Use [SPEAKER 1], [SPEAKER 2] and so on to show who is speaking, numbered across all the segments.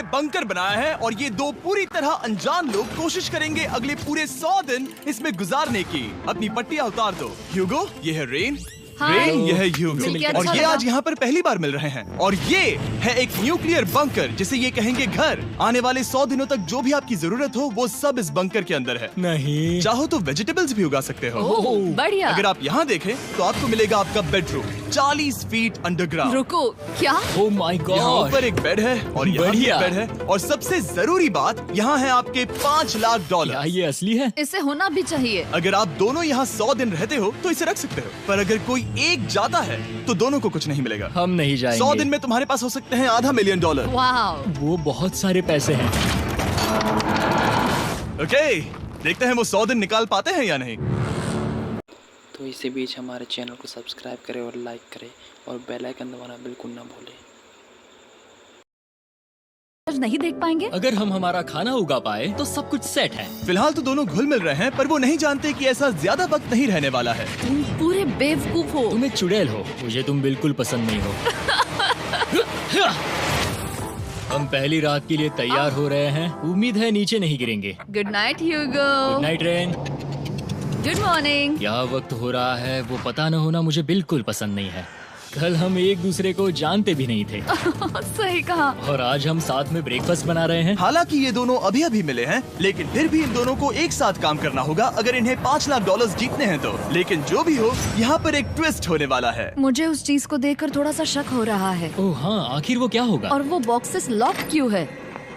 [SPEAKER 1] ये बंकर बनाया है और ये दो पूरी तरह अनजान लोग कोशिश करेंगे अगले पूरे 100 दिन इसमें गुजारने की। अपनी पट्टियां उतार दो। ह्यूगो, ये है रेन। रेन, ये है ह्यूगो और ये आज यहाँ पर पहली बार मिल रहे हैं। और ये है एक न्यूक्लियर बंकर जिसे ये कहेंगे घर। आने वाले 100 दिनों तक जो भी आपकी जरूरत हो वो सब इस बंकर के अंदर है।
[SPEAKER 2] नहीं,
[SPEAKER 1] चाहो तो वेजिटेबल्स भी उगा सकते हो।
[SPEAKER 3] बढ़िया।
[SPEAKER 1] अगर आप यहाँ देखें तो आपको मिलेगा आपका बेडरूम 40 फीट अंडरग्राउंड।
[SPEAKER 3] रुको, क्या?
[SPEAKER 2] ओह माय
[SPEAKER 1] यहाँ
[SPEAKER 2] गॉड,
[SPEAKER 1] ऊपर एक बेड है और यहाँ भी एक
[SPEAKER 2] बढ़िया।
[SPEAKER 1] बेड है और सबसे जरूरी बात यहाँ है आपके $5 लाख।
[SPEAKER 2] क्या ये असली है?
[SPEAKER 3] इसे होना भी चाहिए।
[SPEAKER 1] अगर आप दोनों यहाँ 100 दिन रहते हो तो इसे रख सकते हो, पर अगर कोई एक जाता है तो दोनों को कुछ नहीं मिलेगा।
[SPEAKER 2] हम नहीं जाएंगे।
[SPEAKER 1] 100 दिन में तुम्हारे पास हो सकते हैं $500 मिलियन।
[SPEAKER 3] वाह,
[SPEAKER 2] वो बहुत सारे पैसे हैं।
[SPEAKER 1] ओके, देखते हैं वो 100 दिन निकाल पाते हैं या नहीं।
[SPEAKER 4] तो इसी बीच हमारे चैनल को सब्सक्राइब करें और लाइक करें और बेल आइकन दबाना बिल्कुल ना भूलें।
[SPEAKER 3] आज नहीं देख पाएंगे।
[SPEAKER 2] अगर हम हमारा खाना उगा पाए तो सब कुछ सेट है।
[SPEAKER 1] फिलहाल तो दोनों घुल मिल रहे हैं, पर वो नहीं जानते कि ऐसा ज्यादा वक्त नहीं रहने वाला है।
[SPEAKER 3] तुम पूरे बेवकूफ हो।
[SPEAKER 2] तुम एक चुड़ैल हो, मुझे तुम बिल्कुल पसंद नहीं हो। हम पहली रात के लिए तैयार हो रहे हैं। उम्मीद है नीचे नहीं गिरेंगे।
[SPEAKER 3] Good night Hugo.
[SPEAKER 2] Good night Ren.
[SPEAKER 3] Good morning.
[SPEAKER 2] क्या वक्त हो रहा है वो पता न होना मुझे बिल्कुल पसंद नहीं है। कल हम एक दूसरे को जानते भी नहीं थे
[SPEAKER 3] सही कहा।
[SPEAKER 2] और आज हम साथ में ब्रेकफास्ट बना रहे हैं।
[SPEAKER 1] हालांकि ये दोनों अभी अभी मिले हैं, लेकिन फिर भी इन दोनों को एक साथ काम करना होगा अगर इन्हें $5 लाख जीतने हैं तो। लेकिन जो भी हो, यहाँ पर एक ट्विस्ट होने वाला है।
[SPEAKER 3] मुझे उस चीज को देखकर थोड़ा सा शक हो रहा है।
[SPEAKER 2] ओह हाँ, आखिर वो क्या होगा?
[SPEAKER 3] और वो बॉक्सेस लॉक क्यों है?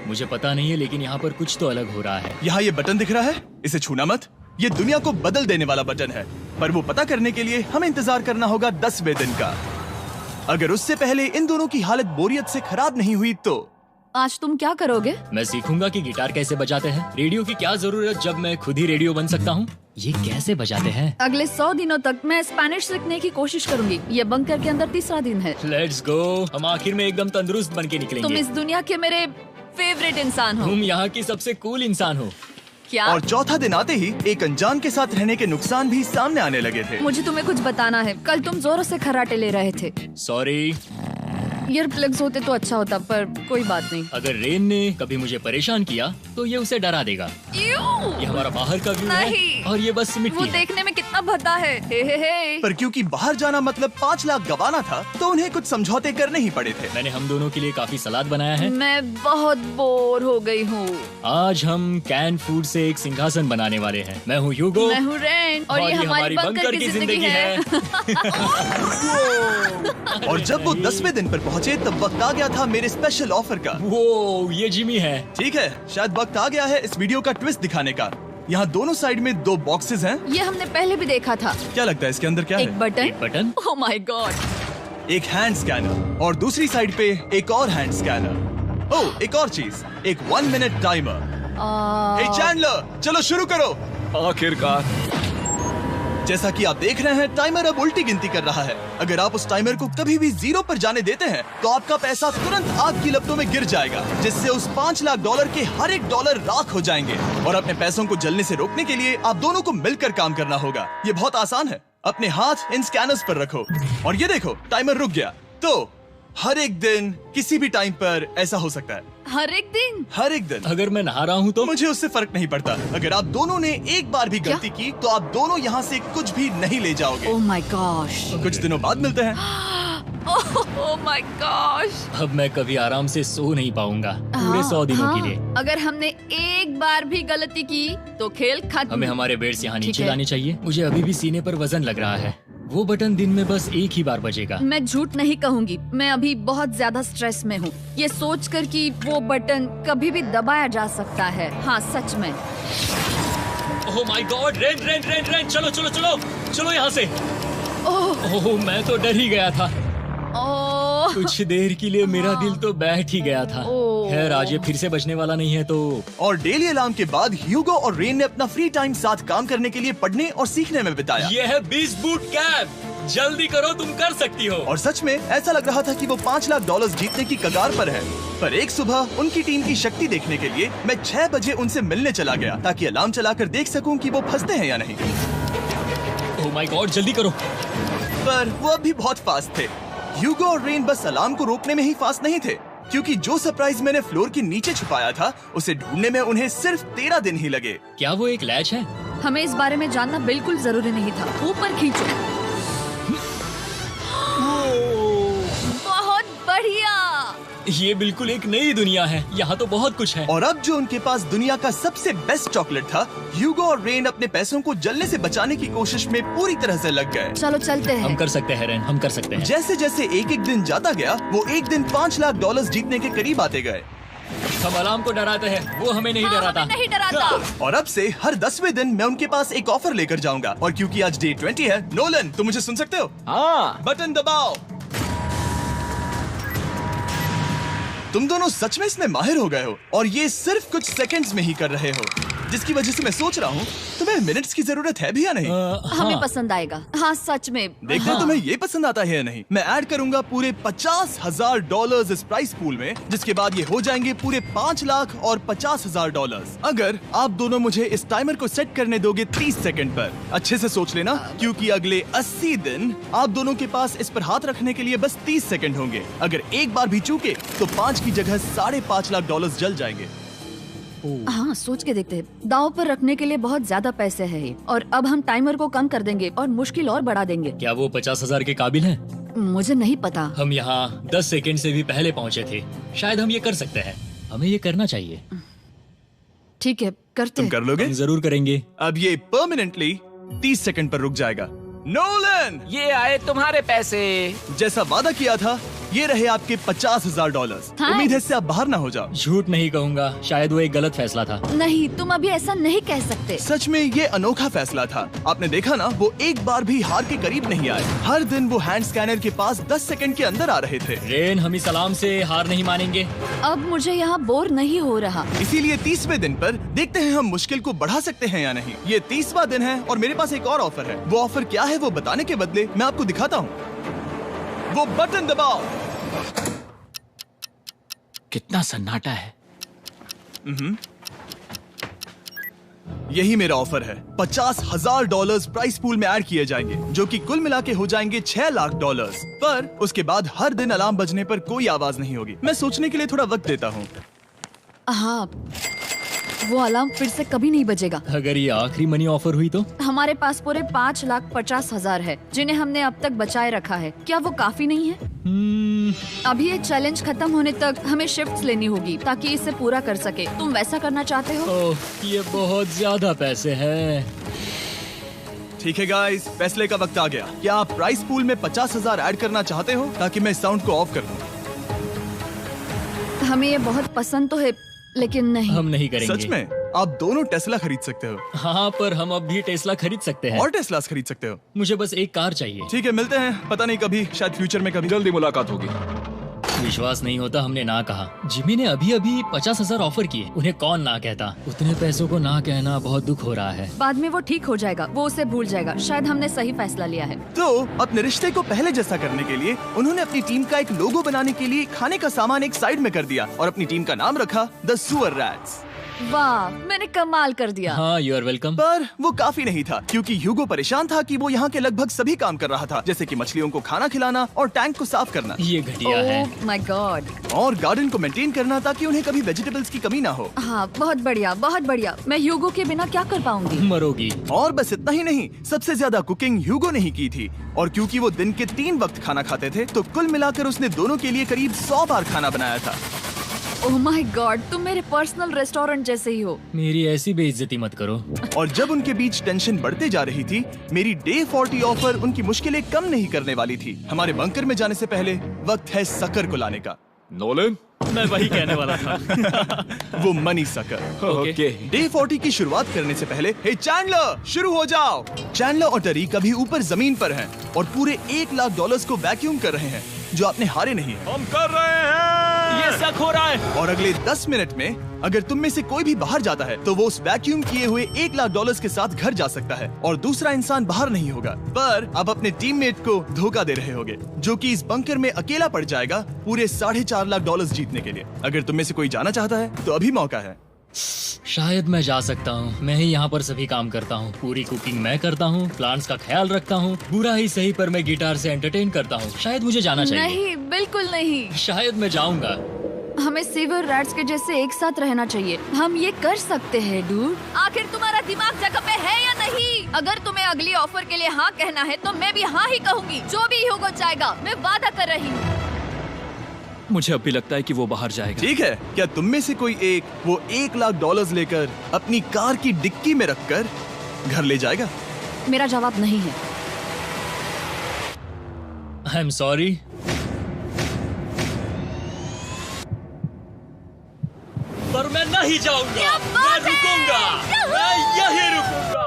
[SPEAKER 2] मुझे पता नहीं है, लेकिन यहाँ पर कुछ तो अलग हो रहा है।
[SPEAKER 1] यहाँ ये बटन दिख रहा है, इसे छूना मत। ये दुनिया को बदल देने वाला बटन है, पर वो पता करने के लिए हमें इंतजार करना होगा 10वें दिन का। अगर उससे पहले इन दोनों की हालत बोरियत से खराब नहीं हुई तो
[SPEAKER 3] आज तुम क्या करोगे?
[SPEAKER 2] मैं सीखूंगा कि गिटार कैसे बजाते हैं। रेडियो की क्या जरूरत जब मैं खुद ही रेडियो बन सकता हूँ। ये कैसे बजाते हैं?
[SPEAKER 3] अगले 100 दिनों तक मैं स्पेनिश सीखने की कोशिश करूंगी। ये बंकर के अंदर तीसरा दिन है।
[SPEAKER 2] Let's go. हम आखिर में एकदम तंदुरुस्त बन के
[SPEAKER 3] तुम
[SPEAKER 2] निकलेंगे।
[SPEAKER 3] इस दुनिया के मेरे फेवरेट इंसान हो।
[SPEAKER 2] तुम यहाँ की सबसे कूल इंसान हो।
[SPEAKER 3] क्या?
[SPEAKER 1] और चौथा दिन आते ही एक अनजान के साथ रहने के नुकसान भी सामने आने लगे थे।
[SPEAKER 3] मुझे तुम्हें कुछ बताना है। कल तुम जोरों से खर्राटे ले रहे थे।
[SPEAKER 2] सॉरी।
[SPEAKER 3] ईयर प्लग्स होते तो अच्छा होता, पर कोई बात नहीं।
[SPEAKER 2] अगर रेन ने कभी मुझे परेशान किया तो ये उसे डरा देगा। ये हमारा बाहर का व्यू है
[SPEAKER 3] नहीं।
[SPEAKER 2] और ये बस मिट्टी
[SPEAKER 3] वो
[SPEAKER 2] है।
[SPEAKER 3] देखने में कितना भद्दा है। हे।
[SPEAKER 1] पर क्योंकि बाहर जाना मतलब 5 लाख गंवाना था, तो उन्हें कुछ समझौते करने ही पड़े थे।
[SPEAKER 2] मैंने हम दोनों के लिए काफी सलाद बनाया है।
[SPEAKER 3] मैं बहुत बोर हो गई हूँ।
[SPEAKER 2] आज हम कैन फूड से एक सिंहासन बनाने वाले हैं। मैं हूँ ह्यूगो
[SPEAKER 3] मैं हूँ रेन और ये हमारी बंकर की जिंदगी है।
[SPEAKER 1] और जब वो 10वें दिन पर पहुँचे तब वक्त आ गया था मेरे स्पेशल ऑफर का।
[SPEAKER 2] वो ये जिमी है।
[SPEAKER 1] ठीक है, शायद वक्त आ गया है इस वीडियो का ट्विस्ट दिखाने का। यहाँ दोनों साइड में 2 बॉक्सेस हैं।
[SPEAKER 3] ये हमने पहले भी देखा था।
[SPEAKER 1] क्या लगता है इसके अंदर क्या
[SPEAKER 3] एक
[SPEAKER 1] है?
[SPEAKER 3] बटन।
[SPEAKER 2] एक बटन।
[SPEAKER 3] Oh my God.
[SPEAKER 1] एक हैंड स्कैनर और दूसरी साइड पे एक और हैंड स्कैनर। ओह, एक और चीज, एक 1 मिनट टाइमर। हे चैंडलर, चलो शुरू करो।
[SPEAKER 5] आखिरकार।
[SPEAKER 1] जैसा कि आप देख रहे हैं, टाइमर अब उल्टी गिनती कर रहा है। अगर आप उस टाइमर को कभी भी 0 पर जाने देते हैं तो आपका पैसा तुरंत आग की लपटों में गिर जाएगा, जिससे उस $5 लाख के हर एक डॉलर राख हो जाएंगे। और अपने पैसों को जलने से रोकने के लिए आप दोनों को मिलकर काम करना होगा। ये बहुत आसान है। अपने हाथ इन स्कैनर्स पर रखो और ये देखो, टाइमर रुक गया। तो हर एक दिन किसी भी टाइम पर ऐसा हो सकता है।
[SPEAKER 3] हर एक दिन?
[SPEAKER 1] हर एक दिन।
[SPEAKER 2] अगर मैं नहा रहा हूँ तो
[SPEAKER 1] मुझे उससे फर्क नहीं पड़ता। अगर आप दोनों ने एक बार भी गलती की तो आप दोनों यहाँ से कुछ भी नहीं ले जाओगे।
[SPEAKER 3] Oh my gosh.
[SPEAKER 1] कुछ दिनों बाद मिलते हैं।
[SPEAKER 3] Oh my gosh.
[SPEAKER 2] अब मैं कभी आराम से सो नहीं पाऊंगा पूरे 100 दिनों के लिए।
[SPEAKER 3] अगर हमने एक बार भी गलती की तो खेल खत्म।
[SPEAKER 2] हमें हमारे बेड से यहाँ
[SPEAKER 3] ठीक
[SPEAKER 2] नीचे
[SPEAKER 3] है।
[SPEAKER 2] लाने चाहिए। मुझे अभी भी सीने पर वजन लग रहा है। वो बटन दिन में बस एक ही बार बजेगा।
[SPEAKER 3] मैं झूठ नहीं कहूँगी, मैं अभी बहुत ज्यादा स्ट्रेस में हूँ, ये सोचकर कि वो बटन कभी भी दबाया जा सकता है। हाँ सच में।
[SPEAKER 2] ओह my God, rain rain rain rain, चलो चलो चलो चलो यहाँ से। ओह मैं तो डर ही गया था।
[SPEAKER 3] ओह
[SPEAKER 2] कुछ देर के लिए मेरा दिल तो बैठ ही गया था।
[SPEAKER 3] ओह।
[SPEAKER 2] खैर आज ये फिर से बजने वाला नहीं है तो।
[SPEAKER 1] और डेली अलार्म के बाद ह्यूगो और रेन ने अपना फ्री टाइम साथ काम करने के लिए पढ़ने और सीखने में बिताया।
[SPEAKER 2] ये है 20 बूट कैप। जल्दी करो, तुम कर सकती हो।
[SPEAKER 1] और सच में ऐसा लग रहा था कि वो $5 लाख जीतने की कगार पर है। पर एक सुबह उनकी टीम की शक्ति देखने के लिए मैं 6 बजे उनसे मिलने चला गया, ताकि अलार्म चलाकर देख सकूं कि वो फंसते हैं या नहीं।
[SPEAKER 2] ओह माय गॉड, जल्दी करो।
[SPEAKER 1] पर वो अब भी बहुत फास्ट थे। ह्यूगो और रेन बस अलार्म को रोकने में ही फास्ट नहीं थे। क्योंकि जो सरप्राइज मैंने फ्लोर के नीचे छुपाया था उसे ढूंढने में उन्हें सिर्फ 13 दिन ही लगे।
[SPEAKER 2] क्या वो एक लैच है?
[SPEAKER 3] हमें इस बारे में जानना बिल्कुल जरूरी नहीं था। ऊपर खींचो। बहुत बढ़िया।
[SPEAKER 2] ये बिल्कुल एक नई दुनिया है, यहाँ तो बहुत कुछ है।
[SPEAKER 1] और अब जो उनके पास दुनिया का सबसे बेस्ट चॉकलेट था, ह्यूगो और रेन अपने पैसों को जलने से बचाने की कोशिश में पूरी तरह से लग गए।
[SPEAKER 3] चलो चलते
[SPEAKER 2] हम
[SPEAKER 3] हैं।
[SPEAKER 2] कर सकते हैं रेन, हम कर सकते हैं।
[SPEAKER 1] जैसे जैसे एक एक दिन जाता गया, वो एक दिन $5 लाख जीतने के करीब आते गए।
[SPEAKER 2] हम अलार्म को डराते हैं, वो हमें नहीं
[SPEAKER 3] हाँ,
[SPEAKER 2] डराता।
[SPEAKER 3] हमें नहीं डराता।
[SPEAKER 1] और अब से हर 10वें दिन मैं उनके पास एक ऑफर लेकर जाऊंगा। और क्योंकि आज डे 20 है, नोलन तुम मुझे सुन सकते हो?
[SPEAKER 2] हाँ।
[SPEAKER 1] बटन दबाओ। तुम दोनों सच में इसमें माहिर हो गए हो और ये सिर्फ कुछ सेकंड्स में ही कर रहे हो, जिसकी वजह से मैं सोच रहा हूँ तुम्हें मिनट्स की जरूरत है भी या नहीं।
[SPEAKER 3] हमें पसंद आएगा। हाँ सच में।
[SPEAKER 1] देखते हैं
[SPEAKER 3] हाँ।
[SPEAKER 1] तुम्हें ये पसंद आता है या नहीं। मैं ऐड करूंगा पूरे $50,000 इस प्राइस पूल में, जिसके बाद ये हो जाएंगे पूरे $5,50,000। अगर आप दोनों मुझे इस टाइमर को सेट करने दोगे 30 सेकंड पर। अच्छे से सोच लेना, क्योंकि अगले 80 दिन आप दोनों के पास इस पर हाथ रखने के लिए बस 30 सेकंड होंगे। अगर एक बार भी चूके तो 5 की जगह $5.5 लाख जल जाएंगे।
[SPEAKER 3] हाँ सोच के देखते हैं। दांव पर रखने के लिए बहुत ज्यादा पैसे है ये। और अब हम टाइमर को कम कर देंगे और मुश्किल और बढ़ा देंगे।
[SPEAKER 2] क्या वो 50,000 के काबिल हैं?
[SPEAKER 3] मुझे नहीं पता।
[SPEAKER 2] हम यहाँ 10 सेकंड से भी पहले पहुँचे थे। शायद हम ये कर सकते हैं, हमें ये करना चाहिए।
[SPEAKER 3] ठीक है करते
[SPEAKER 1] तुम
[SPEAKER 3] हैं।
[SPEAKER 1] कर लोगे?
[SPEAKER 2] हम जरूर करेंगे।
[SPEAKER 1] अब ये परमानेंटली 30 सेकंड पर रुक जाएगा। नोलन,
[SPEAKER 4] ये आए तुम्हारे पैसे।
[SPEAKER 1] जैसा वादा किया था, ये रहे आपके $50,000।
[SPEAKER 3] हाँ।
[SPEAKER 1] उम्मीद है इससे आप बाहर ना हो जाओ।
[SPEAKER 2] झूठ नहीं कहूँगा, शायद वो एक गलत फैसला था।
[SPEAKER 3] नहीं तुम अभी ऐसा नहीं कह सकते।
[SPEAKER 1] सच में ये अनोखा फैसला था। आपने देखा ना, वो एक बार भी हार के करीब नहीं आए। हर दिन वो हैंड स्कैनर के पास 10 सेकंड के अंदर आ रहे थे।
[SPEAKER 2] रेन, हम इस अलार्म से हार नहीं मानेंगे।
[SPEAKER 3] अब मुझे यहाँ बोर नहीं हो रहा।
[SPEAKER 1] इसीलिए 30वें दिन पर देखते हैं हम मुश्किल को बढ़ा सकते हैं या नहीं। ये 30वां दिन है और मेरे पास एक और ऑफर है। वो ऑफर क्या है वो बताने के बदले मैं आपको दिखाता हूँ। वो बटन दबाओ।
[SPEAKER 2] कितना सन्नाटा है।
[SPEAKER 1] यही मेरा ऑफर है। $50,000 प्राइस पूल में ऐड किए जाएंगे, जो कि कुल मिला के हो जाएंगे $6 लाख। पर उसके बाद हर दिन अलार्म बजने पर कोई आवाज नहीं होगी। मैं सोचने के लिए थोड़ा वक्त देता हूँ।
[SPEAKER 3] हाँ वो अलार्म फिर से कभी नहीं बजेगा।
[SPEAKER 2] अगर ये आखिरी मनी ऑफर हुई तो?
[SPEAKER 3] हमारे पास पूरे $5,50,000 है, जिन्हें हमने अब तक बचाए रखा है। क्या वो काफी नहीं है? अभी ये चैलेंज खत्म होने तक हमें शिफ्ट्स लेनी होगी ताकि इसे पूरा कर सके। तुम वैसा करना चाहते हो?
[SPEAKER 2] ओह, ये बहुत ज्यादा पैसे हैं।
[SPEAKER 1] ठीक है गाइस, फैसले का वक्त आ गया। क्या आप प्राइस पूल में 50,000 ऐड करना चाहते हो ताकि मैं साउंड को ऑफ कर दूं?
[SPEAKER 3] हमें ये बहुत पसंद तो है, लेकिन नहीं।
[SPEAKER 2] हम नहीं करेंगे।
[SPEAKER 1] सच में? आप दोनों टेस्ला खरीद सकते हो
[SPEAKER 2] हाँ, पर हम अब भी टेस्ला खरीद सकते हैं।
[SPEAKER 1] और टेस्लास खरीद सकते हो।
[SPEAKER 2] मुझे बस एक कार चाहिए।
[SPEAKER 1] ठीक है, मिलते हैं। पता नहीं कभी, शायद फ्यूचर में कभी।
[SPEAKER 5] जल्दी मुलाकात होगी।
[SPEAKER 2] विश्वास नहीं होता हमने ना कहा। जिमी ने अभी अभी 50,000 ऑफर किए, उन्हें कौन ना कहता। उतने पैसों को ना कहना बहुत दुख हो रहा है।
[SPEAKER 3] बाद में वो ठीक हो जाएगा, वो उसे भूल जाएगा। शायद हमने सही फैसला लिया है।
[SPEAKER 1] तो अपने रिश्ते को पहले जैसा करने के लिए उन्होंने अपनी टीम का एक लोगो बनाने के लिए खाने का सामान एक साइड में कर दिया और अपनी टीम का नाम रखा द सुअर रैट्स।
[SPEAKER 3] वाह, मैंने कमाल कर दिया।
[SPEAKER 2] हाँ, यू आर वेलकम।
[SPEAKER 1] पर वो काफी नहीं था, क्योंकि ह्यूगो परेशान था कि वो यहाँ के लगभग सभी काम कर रहा था, जैसे कि मछलियों को खाना खिलाना और टैंक को साफ करना
[SPEAKER 2] ये घटिया है।
[SPEAKER 3] ओह माय गॉड।
[SPEAKER 1] और गार्डन को मेंटेन करना ताकि उन्हें कभी वेजिटेबल्स की कमी ना हो।
[SPEAKER 3] हाँ बहुत बढ़िया, बहुत बढ़िया। मैं ह्यूगो के बिना क्या कर पाऊंगी?
[SPEAKER 2] मरोगी।
[SPEAKER 1] और बस इतना ही नहीं, सबसे ज्यादा कुकिंग ह्यूगो ने ही की थी। और क्योंकि वो दिन के 3 वक्त खाना खाते थे, तो कुल मिलाकर उसने दोनों के लिए करीब 100 बार खाना बनाया था।
[SPEAKER 3] ओह माय गॉड, तुम मेरे पर्सनल रेस्टोरेंट जैसे ही हो।
[SPEAKER 2] मेरी ऐसी बेइज्जती मत करो।
[SPEAKER 1] और जब उनके बीच टेंशन बढ़ते जा रही थी, मेरी डे 40 ऑफर उनकी मुश्किलें कम नहीं करने वाली थी। हमारे बंकर में जाने से पहले वक्त है सकर को लाने का।
[SPEAKER 5] नोलन,
[SPEAKER 2] मैं वही कहने वाला था।
[SPEAKER 1] वो मनी सकर।
[SPEAKER 5] ओके।
[SPEAKER 1] डे 40 की शुरुआत करने से पहले, हे चैंडलर, शुरू हो जाओ। चैंडलर और टरी कभी ऊपर जमीन पर हैं और पूरे $1 लाख को वैक्यूम कर रहे हैं, जो आपने हारे नहीं है।
[SPEAKER 5] हम कर रहे हैं।
[SPEAKER 2] ये शक हो रहा है।
[SPEAKER 1] और अगले 10 मिनट में अगर तुम में से कोई भी बाहर जाता है, तो वो उस वैक्यूम किए हुए $1 लाख के साथ घर जा सकता है और दूसरा इंसान बाहर नहीं होगा। पर आप अपने टीममेट को धोखा दे रहे होगे, जो कि इस बंकर में अकेला पड़ जाएगा पूरे $4.5 लाख जीतने के लिए। अगर तुम में से कोई जाना चाहता है, तो अभी मौका है।
[SPEAKER 2] शायद मैं जा सकता हूँ। मैं ही यहाँ पर सभी काम करता हूँ। पूरी कुकिंग मैं करता हूँ, प्लांट्स का ख्याल रखता हूँ। बुरा ही सही, पर मैं गिटार से एंटरटेन करता हूँ। शायद मुझे जाना चाहिए।
[SPEAKER 3] नहीं, बिल्कुल नहीं।
[SPEAKER 2] शायद मैं जाऊंगा।
[SPEAKER 3] हमें सीवर रैट्स के जैसे एक साथ रहना चाहिए। हम ये कर सकते हैं डूड। आखिर तुम्हारा दिमाग जगह पे है या नहीं? अगर तुम्हें अगली ऑफर के लिए हाँ कहना है तो मैं भी हाँ ही कहूँगी। जो भी होगा जाएगा, मैं वादा कर रही हूँ।
[SPEAKER 5] मुझे अब भी लगता है कि वो बाहर जाएगा।
[SPEAKER 1] ठीक है, क्या तुम में से कोई एक वो $1,00,000 लेकर अपनी कार की डिक्की में रखकर घर ले जाएगा?
[SPEAKER 3] मेरा जवाब नहीं है।
[SPEAKER 2] I am sorry.
[SPEAKER 5] पर मैं नहीं जाऊंगा, मैं रुकूंगा, मैं यहीं रुकूंगा।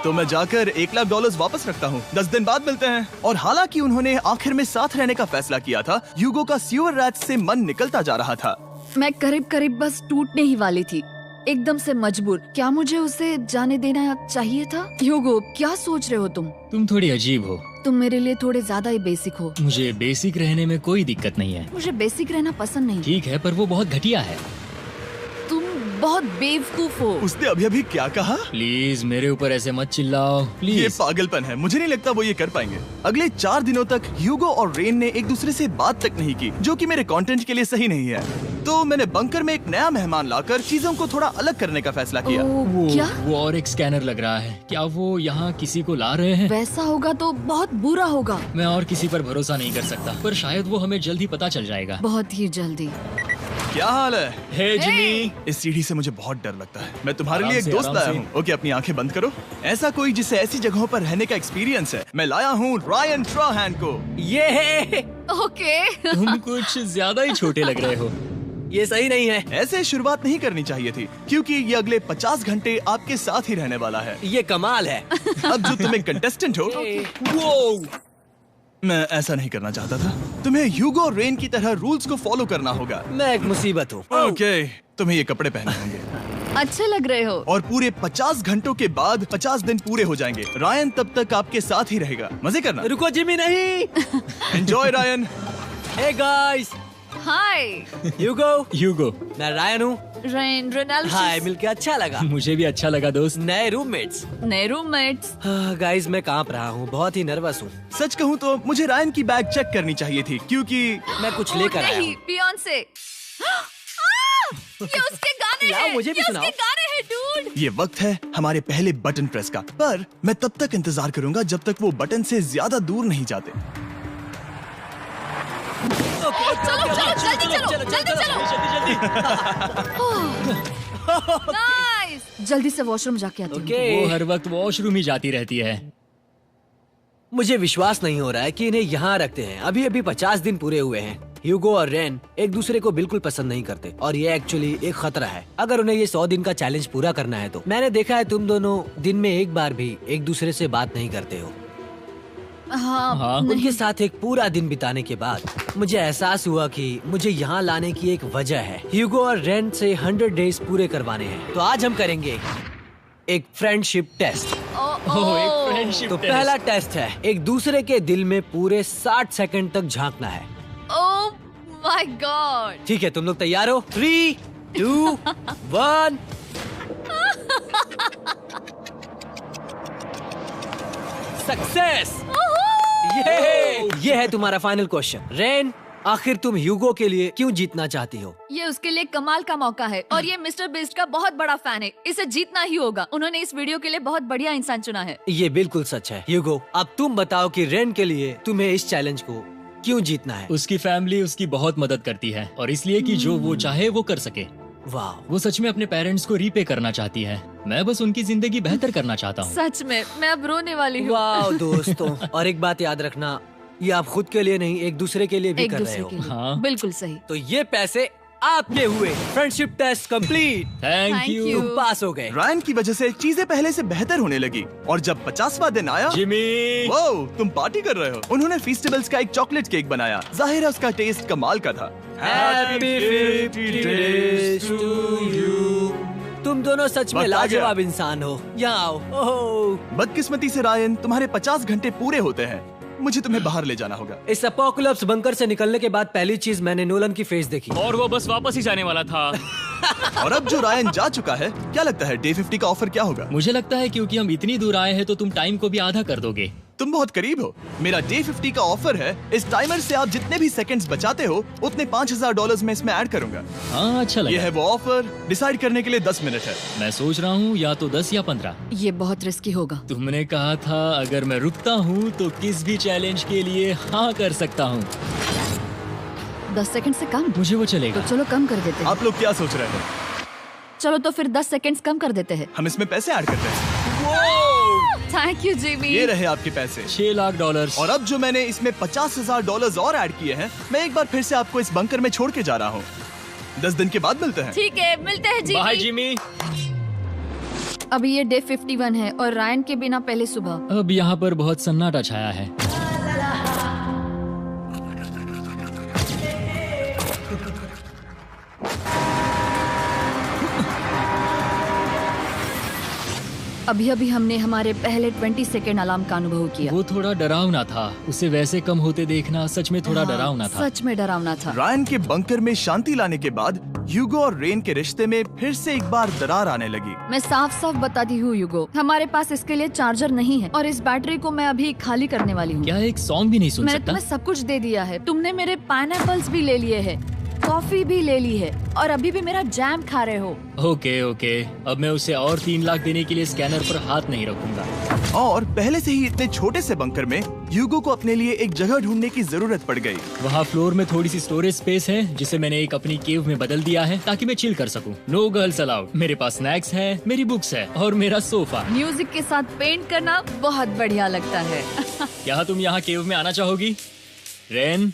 [SPEAKER 1] तो मैं जाकर $1,00,000 वापस रखता हूँ। 10 दिन बाद मिलते हैं। और हालांकि उन्होंने आखिर में साथ रहने का फैसला किया था, ह्यूगो का सीवर रैट से मन निकलता जा रहा था।
[SPEAKER 3] मैं करीब करीब बस टूटने ही वाली थी, एकदम से मजबूर। क्या मुझे उसे जाने देना चाहिए था? ह्यूगो, क्या सोच रहे हो तुम?
[SPEAKER 2] तुम थोड़ी अजीब हो।
[SPEAKER 3] तुम मेरे लिए थोड़े ज्यादा ही बेसिक हो।
[SPEAKER 2] मुझे बेसिक रहने में कोई दिक्कत नहीं है।
[SPEAKER 3] मुझे बेसिक रहना पसंद नहीं।
[SPEAKER 2] ठीक है, पर वो बहुत घटिया है।
[SPEAKER 3] तुम बहुत बेवकूफ हो।
[SPEAKER 1] उसने अभी अभी क्या कहा?
[SPEAKER 2] प्लीज मेरे ऊपर ऐसे मत चिल्लाओ,
[SPEAKER 1] ये
[SPEAKER 2] प्लीज।
[SPEAKER 1] पागलपन है। मुझे नहीं लगता वो ये कर पाएंगे। अगले 4 दिनों तक ह्यूगो और रेन ने एक दूसरे से बात तक नहीं की, जो कि मेरे कंटेंट के लिए सही नहीं है। तो मैंने बंकर में एक नया मेहमान लाकर चीजों को थोड़ा अलग करने का फैसला किया।
[SPEAKER 3] ओ, क्या?
[SPEAKER 2] वो और एक स्कैनर लग रहा है। क्या वो यहाँ किसी को ला रहे हैं?
[SPEAKER 3] वैसा होगा तो बहुत बुरा होगा।
[SPEAKER 2] मैं और किसी पर भरोसा नहीं कर सकता, पर शायद वो हमें जल्द ही पता चल जाएगा।
[SPEAKER 3] बहुत ही जल्दी।
[SPEAKER 1] क्या हाल है?
[SPEAKER 2] हे जिमी।
[SPEAKER 1] इस सीढ़ी से मुझे बहुत डर लगता है। मैं तुम्हारे
[SPEAKER 2] आराम
[SPEAKER 1] लिए एक
[SPEAKER 2] से,
[SPEAKER 1] दोस्त
[SPEAKER 2] आराम
[SPEAKER 1] लाया
[SPEAKER 2] से।
[SPEAKER 1] हूँ। ओके, अपनी आंखें बंद करो। ऐसा कोई जिसे ऐसी जगहों पर रहने का एक्सपीरियंस है। मैं लाया हूँ रायन ट्राहैन को।
[SPEAKER 5] ये
[SPEAKER 3] ओके।
[SPEAKER 2] तुम कुछ ज्यादा ही छोटे लग रहे हो।
[SPEAKER 5] ये सही नहीं है।
[SPEAKER 1] ऐसे शुरुआत नहीं करनी चाहिए थी, क्योंकि ये अगले 50 घंटे आपके साथ ही रहने वाला है।
[SPEAKER 5] ये कमाल है।
[SPEAKER 1] अब जो तुम एक कंटेस्टेंट हो,
[SPEAKER 5] वो
[SPEAKER 1] मैं ऐसा नहीं करना चाहता था। तुम्हें ह्यूगो और रेन की तरह रूल्स को फॉलो करना होगा।
[SPEAKER 5] मैं एक मुसीबत हूँ।
[SPEAKER 1] ओके, तुम्हें ये कपड़े पहनने होंगे।
[SPEAKER 3] अच्छे लग रहे हो।
[SPEAKER 1] और पूरे 50 घंटों के बाद 50 दिन पूरे हो जाएंगे। रायन तब तक आपके साथ ही रहेगा। मजे करना।
[SPEAKER 5] रुको जिमी, नहीं।
[SPEAKER 1] Enjoy Ryan.
[SPEAKER 5] हे गाइस,
[SPEAKER 3] हाय
[SPEAKER 5] ह्यूगो, मैं रायन हूँ।
[SPEAKER 3] Rain Reynold.
[SPEAKER 5] हाय, मिलके अच्छा लगा।
[SPEAKER 2] मुझे भी अच्छा लगा दोस्त।
[SPEAKER 5] नए रूममेट्स।
[SPEAKER 3] नए रूममेट्स।
[SPEAKER 5] गाइस, मैं कांप रहा हूँ, बहुत ही नर्वस हूँ।
[SPEAKER 1] सच कहूँ तो मुझे रायन की बैग चेक करनी चाहिए थी, क्योंकि
[SPEAKER 5] मैं कुछ लेकर आया
[SPEAKER 3] नहीं,
[SPEAKER 5] हूँ।
[SPEAKER 3] बियॉन्से। ये उसके गाने
[SPEAKER 5] लाओ,
[SPEAKER 3] हैं।
[SPEAKER 5] मुझे भी
[SPEAKER 3] ये
[SPEAKER 5] सुनाओ।
[SPEAKER 3] उसके गाने हैं डूड।
[SPEAKER 1] ये वक्त है हमारे पहले बटन प्रेस का। पर मैं तब तक इंतजार करूंगा जब तक वो बटन से ज्यादा दूर नहीं जाते।
[SPEAKER 3] चलो जल्दी नाइस। जल्दी से वॉशरूम जाके आती हूँ।
[SPEAKER 5] ओके।
[SPEAKER 2] वो हर वक्त वॉशरूम ही जाती रहती है।
[SPEAKER 5] मुझे विश्वास नहीं हो रहा है कि इन्हें यहाँ रखते हैं। अभी अभी 50 दिन पूरे हुए हैं। ह्यूगो और रेन एक दूसरे को बिल्कुल पसंद नहीं करते और ये एक्चुअली एक खतरा है। अगर उन्हें ये 100 दिन का चैलेंज पूरा करना है तो। मैंने देखा है तुम दोनों दिन में एक बार भी एक दूसरे से बात नहीं करते हो।
[SPEAKER 3] हाँ,
[SPEAKER 5] उनके साथ एक पूरा दिन बिताने के बाद मुझे एहसास हुआ कि मुझे यहाँ लाने की एक वजह है। ह्यूगो और रेन से 100 डेज पूरे करवाने हैं। तो आज हम करेंगे एक फ्रेंडशिप टेस्ट।
[SPEAKER 2] ओह, एक फ्रेंडशिप
[SPEAKER 5] तो पहला टेस्ट है, एक दूसरे के दिल में पूरे 60 सेकंड तक झांकना है।
[SPEAKER 3] ओह माय गॉड।
[SPEAKER 5] ठीक है, तुम लोग तैयार हो? 3, 2, 1। सक्सेस। ये है तुम्हारा फाइनल क्वेश्चन। रेन, आखिर तुम ह्यूगो के लिए क्यों जीतना चाहती हो?
[SPEAKER 3] ये उसके लिए कमाल का मौका है और ये मिस्टर बीस्ट का बहुत बड़ा फैन है। इसे जीतना ही होगा। उन्होंने इस वीडियो के लिए बहुत बढ़िया इंसान चुना है।
[SPEAKER 5] ये बिल्कुल सच है। ह्यूगो, अब तुम बताओ कि रेन के लिए तुम्हें इस चैलेंज को क्यों जीतना है?
[SPEAKER 2] उसकी फैमिली उसकी बहुत मदद करती है और इसलिए कि जो वो चाहे वो कर सके।
[SPEAKER 5] वाह,
[SPEAKER 2] वो सच में अपने पेरेंट्स को रीपे करना चाहती है। मैं बस उनकी जिंदगी बेहतर करना चाहता हूँ।
[SPEAKER 3] सच में मैं अब रोने वाली हूँ।
[SPEAKER 5] वाह दोस्तों। और एक बात याद रखना, ये आप खुद के लिए नहीं, एक दूसरे के लिए भी
[SPEAKER 3] एक
[SPEAKER 5] कर रहे
[SPEAKER 3] दूसरे
[SPEAKER 5] हो।
[SPEAKER 3] के लिए।
[SPEAKER 2] हाँ।
[SPEAKER 3] बिल्कुल सही।
[SPEAKER 5] तो ये पैसे आपके हुए। Friendship test complete.
[SPEAKER 2] Thank
[SPEAKER 3] Thank
[SPEAKER 2] you
[SPEAKER 3] you।
[SPEAKER 5] तुम पास हो गए।
[SPEAKER 1] रायन की वजह से चीजें पहले से बेहतर होने लगी। और जब 50वां दिन आया,
[SPEAKER 2] जिमी।
[SPEAKER 1] वो तुम पार्टी कर रहे हो। उन्होंने फेस्टिवल्स का एक चॉकलेट केक बनाया। जाहिर है उसका टेस्ट कमाल का था।
[SPEAKER 5] Happy 50 days to you। तुम दोनों सच में
[SPEAKER 1] वक्त आ गया।
[SPEAKER 5] लाजवाब इंसान हो। यहाँ आओ। ओह,
[SPEAKER 1] बदकिस्मती से रायन, तुम्हारे 50 घंटे पूरे होते हैं। मुझे तुम्हें बाहर ले जाना होगा।
[SPEAKER 5] इस अपोकलिप्स बंकर से निकलने के बाद पहली चीज मैंने नोलन की फेस देखी।
[SPEAKER 2] और वो बस वापस ही जाने वाला था।
[SPEAKER 1] और अब जो रायन जा चुका है, क्या लगता है डे 50 का ऑफर क्या होगा?
[SPEAKER 2] मुझे लगता है क्योंकि हम इतनी दूर आए हैं तो तुम टाइम को भी आधा कर दोगे।
[SPEAKER 1] तुम बहुत करीब हो। मेरा डे 50 का ऑफर है। इस टाइमर से आप जितने भी सेकंड्स बचाते हो उतने $5000 में इसमें ऐड करूंगा।
[SPEAKER 2] हाँ, अच्छा
[SPEAKER 1] ये
[SPEAKER 2] लगा।
[SPEAKER 1] है वो ऑफर। डिसाइड करने के लिए 10 मिनट है।
[SPEAKER 2] मैं सोच रहा हूँ या तो 10 या 15।
[SPEAKER 3] ये बहुत रिस्की होगा।
[SPEAKER 2] तुमने कहा था अगर मैं रुकता हूँ तो किस भी चैलेंज के लिए हाँ कर सकता हूँ।
[SPEAKER 3] 10 सेकंड से कम?
[SPEAKER 2] मुझे वो
[SPEAKER 3] तो
[SPEAKER 2] चलेगा।
[SPEAKER 3] चलो कम कर देते हैं।
[SPEAKER 1] आप लोग क्या सोच रहे हैं?
[SPEAKER 3] चलो तो फिर 10 सेकंड्स कम कर देते हैं।
[SPEAKER 1] हम इसमें पैसे ऐड करते हैं।
[SPEAKER 3] Thank you Jimmy.
[SPEAKER 1] ये रहे आपके पैसे।
[SPEAKER 2] $6 लाख।
[SPEAKER 1] और अब जो मैंने इसमें $50,000 और ऐड किए हैं, मैं एक बार फिर से आपको इस बंकर में छोड़ के जा रहा हूँ। 10 दिन के बाद मिलते हैं।
[SPEAKER 3] ठीक है, मिलते हैं
[SPEAKER 2] बाय
[SPEAKER 3] जिमी।
[SPEAKER 2] जिमी।
[SPEAKER 3] अभी ये डे 51 है और रायन के बिना पहले सुबह।
[SPEAKER 2] अब यहाँ पर बहुत सन्नाटा छाया है।
[SPEAKER 3] अभी अभी हमने हमारे पहले 20 सेकेंड अलार्म का अनुभव किया।
[SPEAKER 2] वो थोड़ा डरावना था। उसे वैसे कम होते देखना सच में थोड़ा
[SPEAKER 3] हाँ,
[SPEAKER 2] डरावना था।
[SPEAKER 3] सच में डरावना था।
[SPEAKER 1] रायन के बंकर में शांति लाने के बाद ह्यूगो और रेन के रिश्ते में फिर से एक बार दरार आने लगी।
[SPEAKER 3] मैं साफ साफ बताती हूँ युगो, हमारे पास इसके लिए चार्जर नहीं है और इस बैटरी को मैं अभी खाली करने वाली हूँ।
[SPEAKER 2] क्या एक सॉन्ग भी नहीं सुन
[SPEAKER 3] मैंने
[SPEAKER 2] सकता?
[SPEAKER 3] तुम्हें सब कुछ दे दिया है। तुमने मेरे पाइनएप्पल्स भी ले लिए हैं, कॉफी भी ले ली है और अभी भी मेरा जैम खा रहे हो।
[SPEAKER 2] ओके ओके, अब मैं उसे और 3 लाख देने के लिए स्कैनर पर हाथ नहीं रखूंगा।
[SPEAKER 1] और पहले से ही इतने छोटे से बंकर में ह्यूगो को अपने लिए एक जगह ढूंढने की जरूरत पड़ गई।
[SPEAKER 2] वहाँ फ्लोर में थोड़ी सी स्टोरेज स्पेस है जिसे मैंने एक अपनी केव में बदल दिया है ताकि मैं चिल कर सकूं। No girls allowed. मेरे पास स्नैक्स है, मेरी बुक्स है और मेरा सोफा।
[SPEAKER 3] म्यूजिक के साथ पेंट करना बहुत बढ़िया लगता है।
[SPEAKER 2] क्या तुम यहाँ केव में आना चाहोगी? रेन,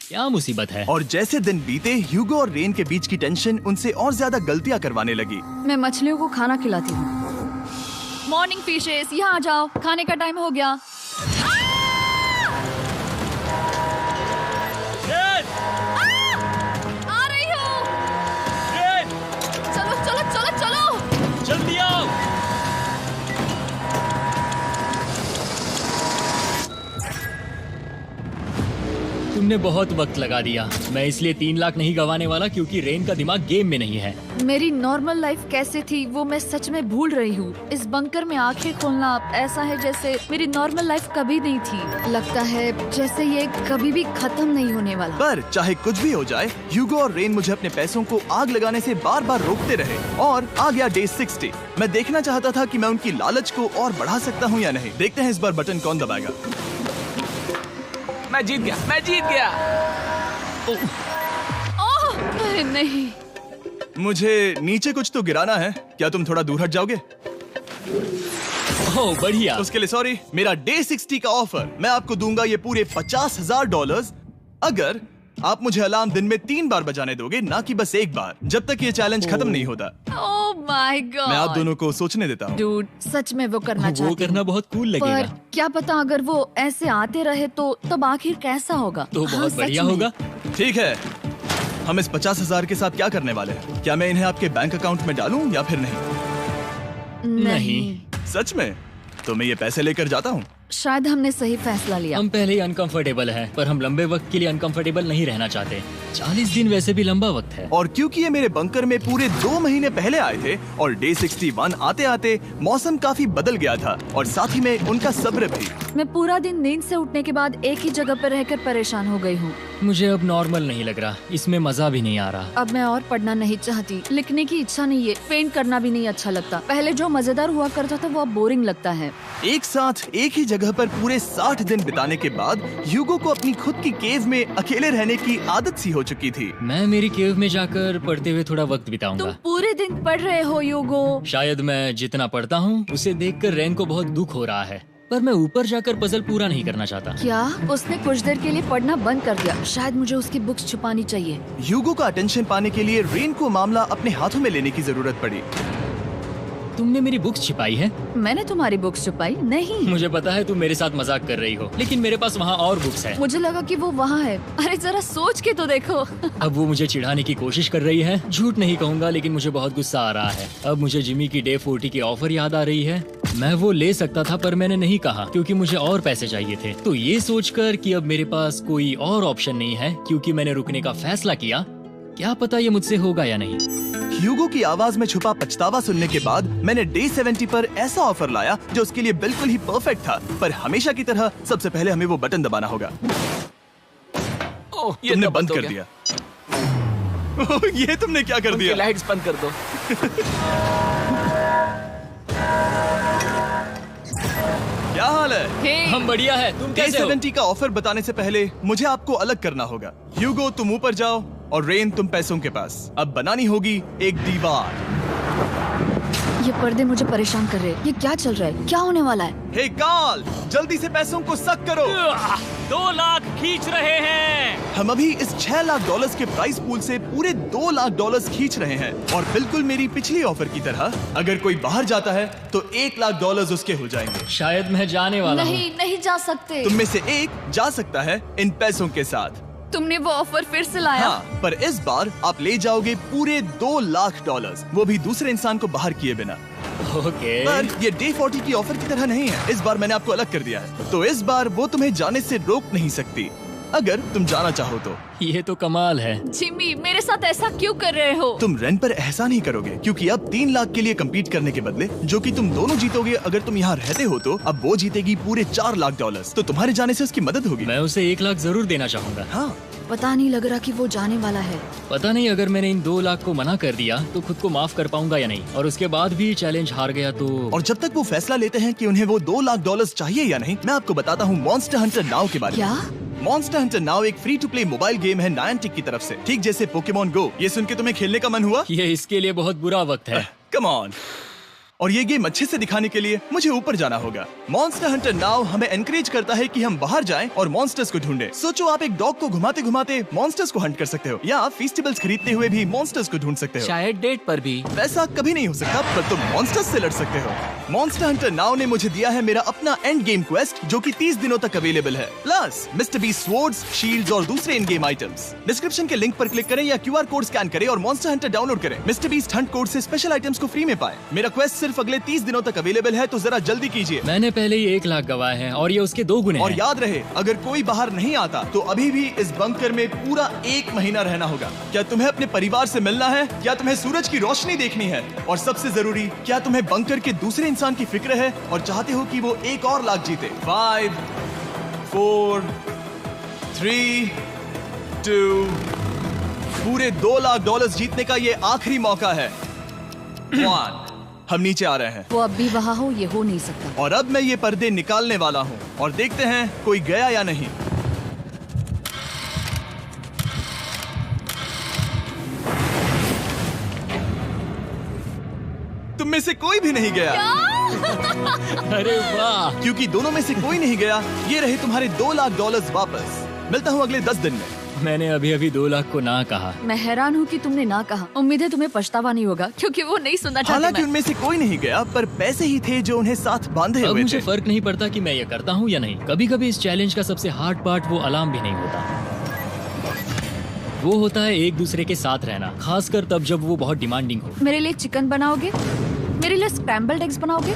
[SPEAKER 2] क्या मुसीबत है?
[SPEAKER 1] और जैसे दिन बीते, ह्यूगो और रेन के बीच की टेंशन उनसे और ज्यादा गलतियां करवाने लगी।
[SPEAKER 3] मैं मछलियों को खाना खिलाती हूँ। मॉर्निंग फिशेस, यहाँ आ जाओ, खाने का टाइम हो गया। आ रही हूँ। चलो चलो चलो चलो।
[SPEAKER 2] जल्दी आओ। तुमने बहुत वक्त लगा दिया। मैं इसलिए 3 लाख नहीं गंवाने वाला क्योंकि रेन का दिमाग गेम में नहीं है।
[SPEAKER 3] मेरी नॉर्मल लाइफ कैसे थी वो मैं सच में भूल रही हूँ। इस बंकर में आंखें खोलना ऐसा है जैसे मेरी नॉर्मल लाइफ कभी नहीं थी। लगता है जैसे ये कभी भी खत्म नहीं होने वाला।
[SPEAKER 1] पर चाहे कुछ भी हो जाए, ह्यूगो और रेन मुझे अपने पैसों को आग लगाने से बार बार रोकते रहे। और आ गया डे 60। मैं देखना चाहता था कि मैं उनकी लालच को और बढ़ा सकता हूँ या नहीं। देखते हैं इस बार बटन कौन दबाएगा।
[SPEAKER 5] मैं जीत गया, मैं जीत गया।
[SPEAKER 3] ओह अरे नहीं।
[SPEAKER 1] मुझे नीचे कुछ तो गिराना है। क्या तुम थोड़ा दूर हट जाओगे?
[SPEAKER 2] ओह बढ़िया।
[SPEAKER 1] उसके लिए सॉरी। मेरा डे 60 का ऑफर, मैं आपको दूंगा ये पूरे $50,000 अगर आप मुझे अलार्म दिन में 3 बार बजाने दोगे, ना कि बस एक बार, जब तक ये चैलेंज खत्म नहीं होता।
[SPEAKER 3] ओह माय गॉड।
[SPEAKER 1] मैं आप दोनों को सोचने देता हूँ।
[SPEAKER 3] डूड, सच में वो करना
[SPEAKER 2] वो
[SPEAKER 3] चाहती
[SPEAKER 2] करना
[SPEAKER 3] हूँ।
[SPEAKER 2] बहुत कूल
[SPEAKER 3] पर
[SPEAKER 2] लगेगा।
[SPEAKER 3] क्या पता अगर वो ऐसे आते रहे तो तब आखिर कैसा होगा।
[SPEAKER 2] तो
[SPEAKER 3] हाँ,
[SPEAKER 2] बहुत
[SPEAKER 3] सच
[SPEAKER 2] बढ़िया
[SPEAKER 3] में।
[SPEAKER 2] होगा।
[SPEAKER 1] ठीक है, हम इस 50,000 के साथ क्या करने वाले हैं? क्या मैं इन्हें आपके बैंक अकाउंट में डालूं या फिर नहीं?
[SPEAKER 3] नहीं,
[SPEAKER 1] सच में? तो मैं ये पैसे लेकर जाता हूँ।
[SPEAKER 3] शायद हमने सही फैसला लिया।
[SPEAKER 2] हम पहले ही अनकंफर्टेबल हैं, पर हम लंबे वक्त के लिए अनकंफर्टेबल नहीं रहना चाहते। 40 दिन वैसे भी लंबा वक्त है।
[SPEAKER 1] और क्योंकि ये मेरे बंकर में पूरे 2 महीने पहले आए थे और डे 61 आते आते मौसम काफी बदल गया था और साथ ही में उनका सब्र भी।
[SPEAKER 3] मैं पूरा दिन नींद से उठने के बाद एक ही जगह पर रहकर परेशान हो गई हूँ।
[SPEAKER 2] मुझे अब नॉर्मल नहीं लग रहा, इसमें मजा भी नहीं आ रहा।
[SPEAKER 3] अब मैं और पढ़ना नहीं चाहती, लिखने की इच्छा नहीं है, पेंट करना भी नहीं अच्छा लगता। पहले जो मजेदार हुआ करता था वो अब बोरिंग लगता है।
[SPEAKER 1] एक साथ एक ही जगह पर पूरे 60 दिन बिताने के बाद ह्यूगो को अपनी खुद की केव में अकेले रहने की आदत सी हो चुकी थी।
[SPEAKER 2] मैं मेरी केव में जाकर पढ़ते हुए थोड़ा वक्त
[SPEAKER 3] तुम
[SPEAKER 2] बिताऊंगा।
[SPEAKER 3] पूरे दिन पढ़ रहे हो योगो।
[SPEAKER 2] शायद मैं जितना पढ़ता हूँ उसे देखकर रैन को बहुत दुख हो रहा है, पर मैं ऊपर जाकर पजल पूरा नहीं करना चाहता।
[SPEAKER 3] क्या उसने कुछ देर के लिए पढ़ना बंद कर दिया? शायद मुझे उसकी बुक्स छुपानी चाहिए।
[SPEAKER 1] ह्यूगो का अटेंशन पाने के लिए रेन को मामला अपने हाथों में लेने की जरूरत पड़ी।
[SPEAKER 2] तुमने मेरी बुक्स छिपाई है?
[SPEAKER 3] मैंने तुम्हारी बुक्स छुपाई नहीं।
[SPEAKER 2] मुझे पता है तुम मेरे साथ मजाक कर रही हो, लेकिन मेरे पास वहाँ और बुक्स है।
[SPEAKER 3] मुझे लगा कि वो वहाँ है। अरे जरा सोच के तो देखो।
[SPEAKER 2] अब वो मुझे चिढ़ाने की कोशिश कर रही है। झूठ नहीं कहूंगा, लेकिन मुझे बहुत गुस्सा आ रहा है। अब मुझे जिमी की डे 40 की ऑफर याद आ रही है। मैं वो ले सकता था पर मैंने नहीं कहा क्योंकि मुझे और पैसे चाहिए थे। तो ये सोचकर कि अब मेरे पास कोई और ऑप्शन नहीं है क्योंकि मैंने रुकने का फैसला किया, क्या पता ये मुझसे होगा या नहीं।
[SPEAKER 1] ह्यूगो की आवाज में छुपा पछतावा सुनने के बाद मैंने डे 70 पर ऐसा ऑफर लाया जो उसके लिए बिल्कुल ही परफेक्ट था। पर हमेशा की तरह सबसे पहले हमें वो बटन दबाना होगा।
[SPEAKER 4] ओह, ये
[SPEAKER 1] तुमने
[SPEAKER 4] तो
[SPEAKER 1] बंद
[SPEAKER 4] हो
[SPEAKER 1] कर
[SPEAKER 4] गया।
[SPEAKER 1] दिया। ओह, ये तुमने क्या कर
[SPEAKER 4] उनकी
[SPEAKER 1] दिया?
[SPEAKER 4] लाइट्स बंद कर दो।
[SPEAKER 1] क्या हाल है?
[SPEAKER 3] हे,
[SPEAKER 2] हम बढ़िया है, तुम
[SPEAKER 1] डे
[SPEAKER 2] कैसे हो?
[SPEAKER 1] 70 का ऑफर बताने से पहले मुझे आपको अलग करना होगा। ह्यूगो तुम ऊपर जाओ और रेन तुम पैसों के पास। अब बनानी होगी एक दीवार।
[SPEAKER 3] ये पर्दे मुझे परेशान कर रहे हैं। ये क्या चल रहा है? क्या होने वाला है?
[SPEAKER 1] हे कार्ल, जल्दी से पैसों को सक करो।
[SPEAKER 2] 2 लाख खींच रहे हैं।
[SPEAKER 1] हम अभी इस $6 लाख के प्राइस पूल से पूरे $2 लाख खींच रहे हैं। और बिल्कुल मेरी पिछली ऑफर की तरह अगर कोई बाहर जाता है तो $1 लाख उसके हो जाएंगे।
[SPEAKER 2] शायद मैं जाने वाला हूँ।
[SPEAKER 3] नहीं, नहीं जा सकते।
[SPEAKER 1] तुम में से एक जा सकता है इन पैसों के साथ।
[SPEAKER 3] तुमने वो ऑफर फिर से लाया?
[SPEAKER 1] हाँ, पर इस बार आप ले जाओगे पूरे $2 लाख, वो भी दूसरे इंसान को बाहर किए बिना।
[SPEAKER 2] ओके।
[SPEAKER 1] पर ये डे 40 की ऑफर की तरह नहीं है। इस बार मैंने आपको अलग कर दिया है, तो इस बार वो तुम्हें जाने से रोक नहीं सकती अगर तुम जाना चाहो तो।
[SPEAKER 2] ये तो कमाल है।
[SPEAKER 3] जिमी, मेरे साथ ऐसा क्यों कर रहे हो?
[SPEAKER 1] तुम रेंट पर एहसान ही करोगे क्योंकि अब 3 लाख के लिए कम्पीट करने के बदले जो कि तुम दोनों जीतोगे अगर तुम यहाँ रहते हो, तो अब वो जीतेगी पूरे $4 लाख। तो तुम्हारे जाने से उसकी मदद होगी।
[SPEAKER 2] मैं उसे 1 लाख जरूर देना चाहूंगा।
[SPEAKER 1] हाँ,
[SPEAKER 3] पता नहीं लग रहा कि वो जाने वाला है।
[SPEAKER 2] पता नहीं अगर मैंने इन 2 लाख को मना कर दिया तो खुद को माफ कर पाऊंगा या नहीं, और उसके बाद भी चैलेंज हार गया तो।
[SPEAKER 1] और जब तक वो फैसला लेते हैं कि उन्हें वो $2 लाख चाहिए या नहीं, मैं आपको बताता हूँ मॉन्स्टर हंटर नाउ के बारे में।
[SPEAKER 3] क्या?
[SPEAKER 1] मॉन्स्टर हंटर नाउ एक free to play mobile game है नायंटिक की तरफ से, ठीक जैसे पोकेमॉन गो। ये सुन के तुम्हें खेलने का मन हुआ?
[SPEAKER 2] ये इसके लिए बहुत बुरा वक्त है।
[SPEAKER 1] Come on. और ये गेम अच्छे से दिखाने के लिए मुझे ऊपर जाना होगा। मॉन्स्टर हंटर नाउ हमें एनकरेज करता है कि हम बाहर जाएं और मॉन्स्टर्स को ढूंढें। सोचो, आप एक डॉग को घुमाते घुमाते मॉन्स्टर्स को हंट कर सकते हो, या आप फेस्टिवल्स खरीदते हुए भी मॉन्स्टर्स को ढूंढ सकते हो।
[SPEAKER 5] शायद डेट पर भी।
[SPEAKER 1] वैसा कभी नहीं हो सकता, पर तुम मॉन्स्टर्स से लड़ सकते हो। मॉन्स्टर हंटर नाउ ने मुझे दिया है मेरा अपना एंड गेम क्वेस्ट, जो कि 30 दिनों तक अवेलेबल है, plus mister beast swords, shields और दूसरे इन गेम आइटम्स। डिस्क्रिप्शन के लिंक पर क्लिक करें या QR कोड स्कैन करें और मॉन्स्टर हंटर डाउनलोड करें। मिस्टर बीस्ट हंट कोड से स्पेशल आइटम्स को फ्री में पाएं। मेरा क्वेस्ट सिर्फ अगले 30 दिनों तक अवेलेबल है, तो जरा जल्दी कीजिए।
[SPEAKER 2] मैंने पहले ही 1 लाख गवाए हैं और ये उसके 2 गुने
[SPEAKER 1] और
[SPEAKER 2] हैं।
[SPEAKER 1] याद रहे, अगर कोई बाहर नहीं आता तो अभी भी इस बंकर में पूरा 1 महीना रहना होगा। क्या तुम्हें अपने परिवार से मिलना है? क्या तुम्हें सूरज की रोशनी देखनी है? और सबसे जरूरी, क्या तुम्हें बंकर के दूसरे इंसान की फिक्र है और चाहते हो कि वो $1 और लाख जीते? 5, 4, 3, 2, पूरे $2 लाख जीतने का ये आखिरी मौका है। 1, हम नीचे आ रहे हैं।
[SPEAKER 3] वो अब भी वहाँ हो, ये हो नहीं सकता।
[SPEAKER 1] और अब मैं ये पर्दे निकालने वाला हूँ और देखते हैं कोई गया या नहीं। तुम में से कोई भी नहीं गया।
[SPEAKER 2] अरे वाह।
[SPEAKER 1] क्योंकि दोनों में से कोई नहीं गया, ये रहे तुम्हारे $2 लाख वापस। मिलता हूँ अगले 10 दिन में।
[SPEAKER 2] मैंने अभी अभी 2 लाख को ना कहा।
[SPEAKER 3] मैं हैरान हूँ कि तुमने ना कहा। उम्मीद है तुम्हें पछतावा नहीं होगा, क्योंकि वो नहीं सुनना चाहते।
[SPEAKER 1] हालांकि
[SPEAKER 3] मैं।
[SPEAKER 1] उनमें से कोई नहीं गया, पर पैसे ही थे जो उन्हें साथ बांधे
[SPEAKER 2] अब
[SPEAKER 1] हुए
[SPEAKER 2] मुझे
[SPEAKER 1] थे।
[SPEAKER 2] फर्क नहीं पड़ता कि मैं ये करता हूँ या नहीं। कभी कभी इस चैलेंज का सबसे हार्ड पार्ट वो अलार्म भी नहीं होता, वो होता है एक दूसरे के साथ रहना, खासकर तब जब वो बहुत डिमांडिंग हो।
[SPEAKER 3] मेरे लिए चिकन बनाओगे? मेरे लिए स्क्रैम्बल्ड एग्स बनाओगे?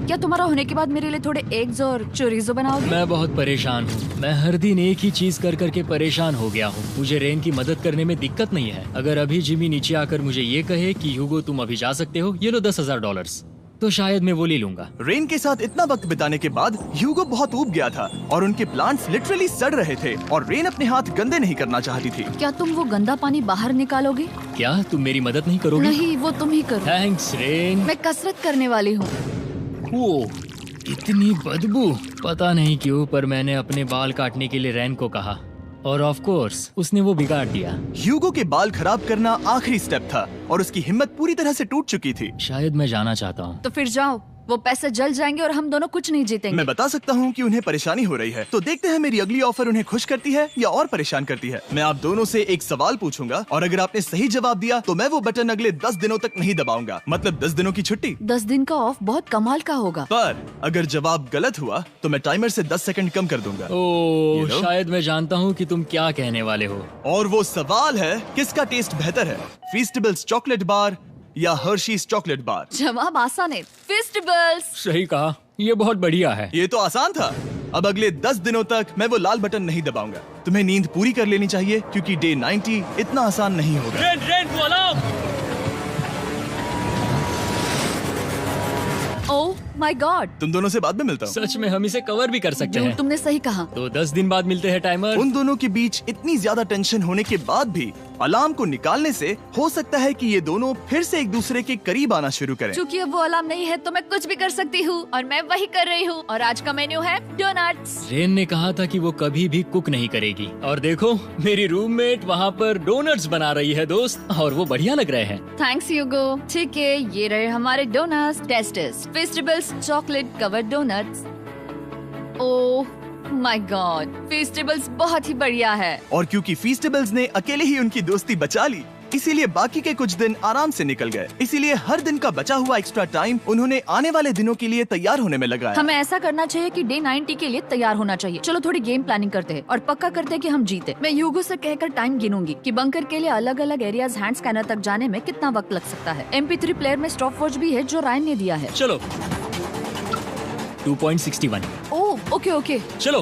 [SPEAKER 3] क्या तुम्हारा होने के बाद मेरे लिए थोड़े एग्स और चोरिजो बनाओगे?
[SPEAKER 2] मैं बहुत परेशान हूँ। मैं हर दिन एक ही चीज कर करके परेशान हो गया हूँ। मुझे रेन की मदद करने में दिक्कत नहीं है। अगर अभी जिमी नीचे आकर मुझे ये कहे कि ह्यूगो तुम अभी जा सकते हो, ये लो $10,000, तो शायद मैं वो ले लूंगा।
[SPEAKER 1] रेन के साथ इतना वक्त बिताने के बाद ह्यूगो बहुत ऊब गया था और उनके प्लांट्स लिटरली सड़ रहे थे और रेन अपने हाथ गंदे नहीं करना चाहती थी।
[SPEAKER 3] क्या तुम वो गंदा पानी बाहर निकालोगे?
[SPEAKER 2] क्या तुम मेरी मदद नहीं करोगे?
[SPEAKER 3] नहीं, वो तुम ही करो।
[SPEAKER 2] Thanks rain.
[SPEAKER 3] मैं कसरत करने वाली हूँ।
[SPEAKER 2] ओ, इतनी बदबू। पता नहीं क्यों, पर मैंने अपने बाल काटने के लिए रैन को कहा और ऑफ कोर्स उसने वो बिगाड़ दिया।
[SPEAKER 1] ह्यूगो के बाल खराब करना आखिरी स्टेप था और उसकी हिम्मत पूरी तरह से टूट चुकी थी।
[SPEAKER 2] शायद मैं जाना चाहता हूँ।
[SPEAKER 3] तो फिर जाओ, वो पैसे जल जाएंगे और हम दोनों कुछ नहीं जीतेंगे।
[SPEAKER 1] मैं बता सकता हूँ कि उन्हें परेशानी हो रही है, तो देखते हैं मेरी अगली ऑफर उन्हें खुश करती है या और परेशान करती है। मैं आप दोनों से एक सवाल पूछूंगा और अगर आपने सही जवाब दिया तो मैं वो बटन अगले 10 दिनों तक नहीं दबाऊंगा, मतलब 10 दिनों की छुट्टी।
[SPEAKER 3] 10 दिन का ऑफ बहुत कमाल का होगा।
[SPEAKER 1] पर अगर जवाब गलत हुआ तो मैं टाइमर से 10 सेकंड कम कर दूंगा।
[SPEAKER 2] ओ,
[SPEAKER 1] You know?
[SPEAKER 2] शायद मैं जानता हूँ कि तुम क्या कहने वाले हो।
[SPEAKER 1] और वो सवाल है, किसका टेस्ट बेहतर है, फेस्टिवल्स चॉकलेट बार या हर्शीज चॉकलेट बार?
[SPEAKER 3] जवाब आसान है, फेस्टिवल्स।
[SPEAKER 2] सही कहा, ये बहुत बढ़िया है।
[SPEAKER 1] ये तो आसान था। अब अगले 10 दिनों तक मैं वो लाल बटन नहीं दबाऊंगा। तुम्हें नींद पूरी कर लेनी चाहिए क्योंकि डे 90 इतना आसान नहीं होगा।
[SPEAKER 2] वो अलार्म!
[SPEAKER 3] ओह माय गॉड,
[SPEAKER 1] तुम दोनों से बाद में मिलता हूँ।
[SPEAKER 2] सच में हम इसे कवर भी कर सकते हैं।
[SPEAKER 3] तुमने सही कहा।
[SPEAKER 2] तो 10 दिन बाद मिलते हैं टाइमर।
[SPEAKER 1] उन दोनों के बीच इतनी ज्यादा टेंशन होने के बाद भी अलार्म को निकालने से हो सकता है कि ये दोनों फिर से एक दूसरे के करीब आना शुरू करें।
[SPEAKER 3] क्योंकि अब वो अलार्म नहीं है तो मैं कुछ भी कर सकती हूँ और मैं वही कर रही हूँ। और आज का मेन्यू है डोनट्स।
[SPEAKER 2] रेन ने कहा था कि वो कभी भी कुक नहीं करेगी और देखो मेरी रूममेट वहाँ पर डोनट्स बना रही है दोस्त, और वो बढ़िया लग रहे हैं।
[SPEAKER 3] Thanks Hugo. ठीक है, ये रहे हमारे donuts. Testers festivals chocolate covered donuts. Oh my god, festivals बहुत ही बढ़िया है।
[SPEAKER 1] और क्योंकि फीस्टेबल्स ने अकेले ही उनकी दोस्ती बचा ली, इसीलिए बाकी के कुछ दिन आराम से निकल गए। इसीलिए हर दिन का बचा हुआ एक्स्ट्रा टाइम उन्होंने आने वाले दिनों के लिए तैयार होने में लगाया।
[SPEAKER 3] हमें ऐसा करना चाहिए कि डे 90 के लिए तैयार होना चाहिए। चलो थोड़ी गेम प्लानिंग करते हैं और पक्का करते हैं कि हम जीते। मैं ह्यूगो से कहकर टाइम गिनूंगी कि बंकर के लिए अलग अलग एरियाज हैंड स्कैनर तक जाने में कितना वक्त लग सकता है। MP3 प्लेयर में स्टॉप वॉच भी है जो रायन ने दिया है।
[SPEAKER 2] चलो 2.61।
[SPEAKER 3] ओह ओके ओके
[SPEAKER 2] चलो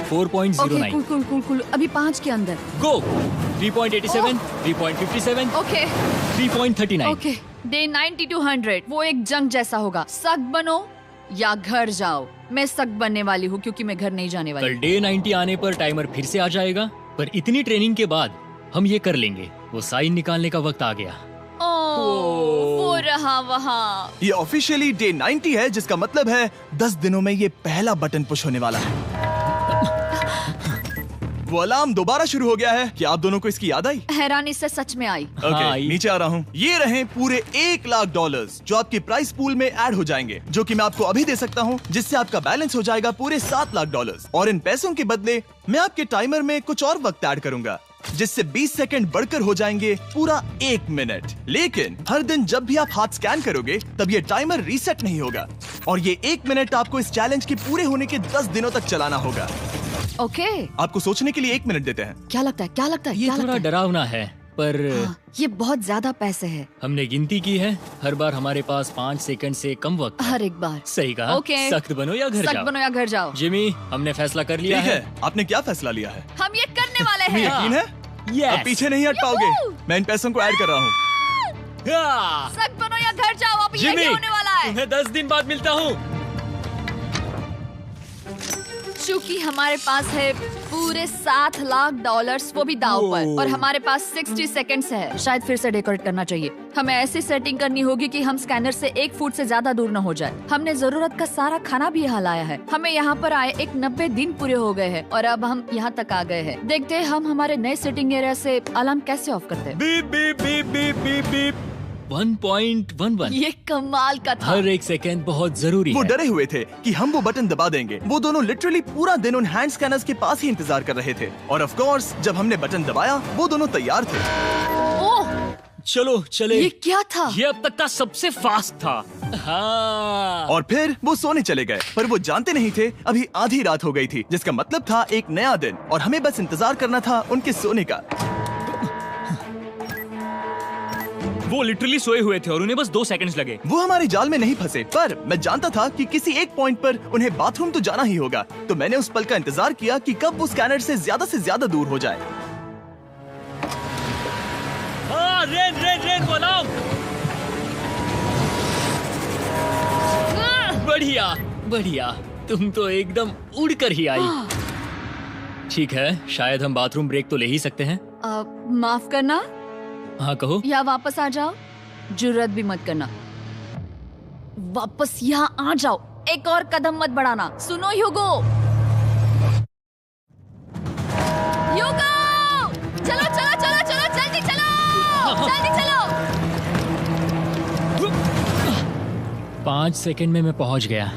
[SPEAKER 2] 4.09।
[SPEAKER 3] Cool cool cool cool. अभी 5 के अंदर।
[SPEAKER 2] गो 3.87, 3.57,
[SPEAKER 3] ओके
[SPEAKER 2] 3.39।
[SPEAKER 3] ओके। डे 90 to 100 वो एक जंग जैसा होगा। सख्त बनो या घर जाओ। मैं सख्त बनने वाली हूँ क्योंकि मैं घर नहीं जाने वाली।
[SPEAKER 2] कल डे 90 आने पर टाइमर फिर से आ जाएगा, पर इतनी ट्रेनिंग के बाद हम ये कर लेंगे। वो साइन निकालने का वक्त आ गया।
[SPEAKER 3] वो रहा वहाँ।
[SPEAKER 1] ये ऑफिशियली डे 90 है, जिसका मतलब है 10 दिनों में ये पहला बटन पुश होने वाला है। वो अलार्म दोबारा शुरू हो गया है। क्या आप दोनों को इसकी याद आई?
[SPEAKER 3] हैरानी से सच में आई।
[SPEAKER 1] ओके,
[SPEAKER 2] आई।
[SPEAKER 1] नीचे आ रहा हूँ। ये रहे पूरे $1,00,000 जो आपके प्राइस पूल में ऐड हो जाएंगे, जो कि मैं आपको अभी दे सकता हूँ, जिससे आपका बैलेंस हो जाएगा पूरे $7,00,000। और इन पैसों के बदले मैं आपके टाइमर में कुछ और वक्त ऐड करूंगा, जिससे 20 सेकंड बढ़कर हो जाएंगे पूरा 1 मिनट। लेकिन हर दिन जब भी आप हाथ स्कैन करोगे तब ये टाइमर रीसेट नहीं होगा, और ये 1 मिनट आपको इस चैलेंज के पूरे होने के 10 दिनों तक चलाना होगा।
[SPEAKER 3] ओके।
[SPEAKER 1] आपको सोचने के लिए 1 मिनट देते हैं।
[SPEAKER 3] क्या लगता है, क्या लगता है,
[SPEAKER 2] ये
[SPEAKER 3] क्या
[SPEAKER 2] थोड़ा
[SPEAKER 3] लगता है?
[SPEAKER 2] डरावना है, पर
[SPEAKER 3] हाँ, ये बहुत ज्यादा पैसे है।
[SPEAKER 2] हमने गिनती की है, हर बार हमारे पास 5 सेकंड से कम वक्त है।
[SPEAKER 3] हर एक बार।
[SPEAKER 2] सही कहा।
[SPEAKER 3] ओके।
[SPEAKER 2] सख्त बनो या घर
[SPEAKER 3] सख्त
[SPEAKER 2] जाओ।
[SPEAKER 3] बनो या घर जाओ।
[SPEAKER 2] जिमी, हमने फैसला कर लिया
[SPEAKER 1] ठीक
[SPEAKER 2] है।
[SPEAKER 1] है, आपने क्या फैसला लिया है?
[SPEAKER 3] हम ये करने वाले
[SPEAKER 1] तुम्हें
[SPEAKER 3] हैं।
[SPEAKER 1] यकीन है?
[SPEAKER 2] Yes.
[SPEAKER 1] अब पीछे नहीं हट पाओगे। मैं इन पैसों को ऐड कर रहा हूँ।
[SPEAKER 2] हाँ।
[SPEAKER 3] सख्त बनो या घर जाओ। अब
[SPEAKER 2] जिमी,
[SPEAKER 3] यही होने वाला है।
[SPEAKER 2] तुम्हें 10 दिन बाद मिलता हूँ।
[SPEAKER 3] चूंकि हमारे पास है पूरे $7,00,000 वो भी दाव पर, और हमारे पास 60 सेकंड्स है। शायद फिर से डेकोरेट करना चाहिए। हमें ऐसी सेटिंग करनी होगी कि हम स्कैनर से 1 फुट से ज्यादा दूर न हो जाए। हमने जरूरत का सारा खाना भी यहाँ लाया है। हमें यहाँ पर आए 90 दिन पूरे हो गए हैं और अब हम यहाँ तक आ गए हैं। देखते हैं हम हमारे नए सेटिंग एरिया से अलार्म कैसे ऑफ करते हैं।
[SPEAKER 2] Beep beep beep beep beep beep. 1.11।
[SPEAKER 3] ये कमाल का था।
[SPEAKER 2] हर एक सेकंड बहुत जरूरी
[SPEAKER 1] वो
[SPEAKER 2] है।
[SPEAKER 1] डरे हुए थे कि हम वो बटन दबा देंगे। वो दोनों लिटरली पूरा दिन उन हैंड स्कैनर्स के पास ही इंतजार कर रहे थे, और ऑफ कोर्स जब हमने बटन दबाया वो दोनों तैयार थे।
[SPEAKER 3] ओह,
[SPEAKER 2] चलो चले।
[SPEAKER 3] ये क्या था?
[SPEAKER 2] ये अब तक का सबसे फास्ट था। हाँ।
[SPEAKER 1] और फिर वो सोने चले गए, पर वो जानते नहीं थे अभी आधी रात हो गई थी, जिसका मतलब था एक नया दिन, और हमें बस इंतजार करना था उनके सोने का।
[SPEAKER 2] वो लिटरली सोए हुए थे और उन्हें बस 2 सेकंड्स लगे।
[SPEAKER 1] वो हमारे जाल में नहीं फंसे, पर मैं जानता था कि किसी एक पॉइंट पर उन्हें बाथरूम तो जाना ही होगा, तो मैंने उस पल का इंतजार किया कि कब वो स्कैनर से ज्यादा दूर हो जाए।
[SPEAKER 2] हाँ, रेन रेन रेन वो अलार्म। बढ़िया बढ़िया, तुम तो एकदम उड़कर ही आई। ठीक है, शायद हम बाथरूम ब्रेक तो ले ही सकते हैं।
[SPEAKER 3] माफ करना
[SPEAKER 2] हाँ कहो।
[SPEAKER 3] या वापस आ जाओ। जुर्रत भी मत करना। वापस यहाँ आ जाओ। एक और कदम मत बढ़ाना। सुनो ह्यूगो। ह्यूगो, चलो चलो चलो चलो, जल्दी चलो, जल्दी चलो।
[SPEAKER 2] 5 सेकंड में मैं पहुंच गया,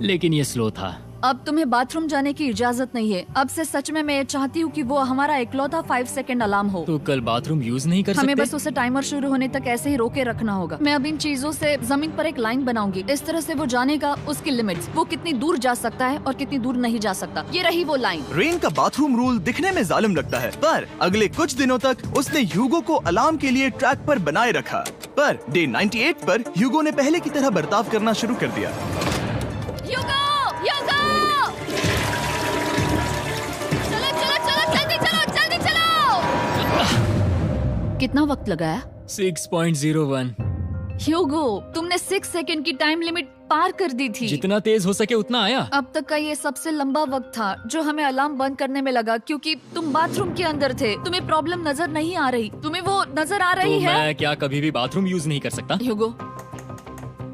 [SPEAKER 2] लेकिन ये स्लो था।
[SPEAKER 3] अब तुम्हें बाथरूम जाने की इजाजत नहीं है। अब से सच में मैं चाहती हूँ कि वो हमारा इकलौता 5 सेकंड अलार्म हो।
[SPEAKER 2] तो कल बाथरूम यूज नहीं कर
[SPEAKER 3] हमें
[SPEAKER 2] सकते?
[SPEAKER 3] बस उसे टाइमर शुरू होने तक ऐसे ही रोके रखना होगा। मैं अब इन चीजों से जमीन पर एक लाइन बनाऊंगी। इस तरह से वो जानेगा उसकी लिमिट्स, वो कितनी दूर जा सकता है और कितनी दूर नहीं जा सकता। ये रही वो लाइन।
[SPEAKER 1] रेन का बाथरूम रूल दिखने में जालिम लगता है, पर अगले कुछ दिनों तक उसने ह्यूगो को अलार्म के लिए ट्रैक पर बनाए रखा। पर डे 98 पर ह्यूगो ने पहले की तरह बर्ताव करना शुरू कर दिया।
[SPEAKER 3] ह्यूगो, ह्यूगो! कितना वक्त लगाया?
[SPEAKER 2] 6.01।
[SPEAKER 3] ह्यूगो, तुमने 6 सेकंड की टाइम लिमिट पार कर दी थी।
[SPEAKER 2] जितना तेज हो सके उतना आया।
[SPEAKER 3] अब तक का ये सबसे लंबा वक्त था जो हमें अलार्म बंद करने में लगा, क्योंकि तुम बाथरूम के अंदर थे। तुम्हें प्रॉब्लम नजर नहीं आ रही, तुम्हें वो नजर आ रही
[SPEAKER 2] तो
[SPEAKER 3] है?
[SPEAKER 2] मैं क्या कभी भी बाथरूम यूज नहीं कर सकता?
[SPEAKER 3] ह्यूगो,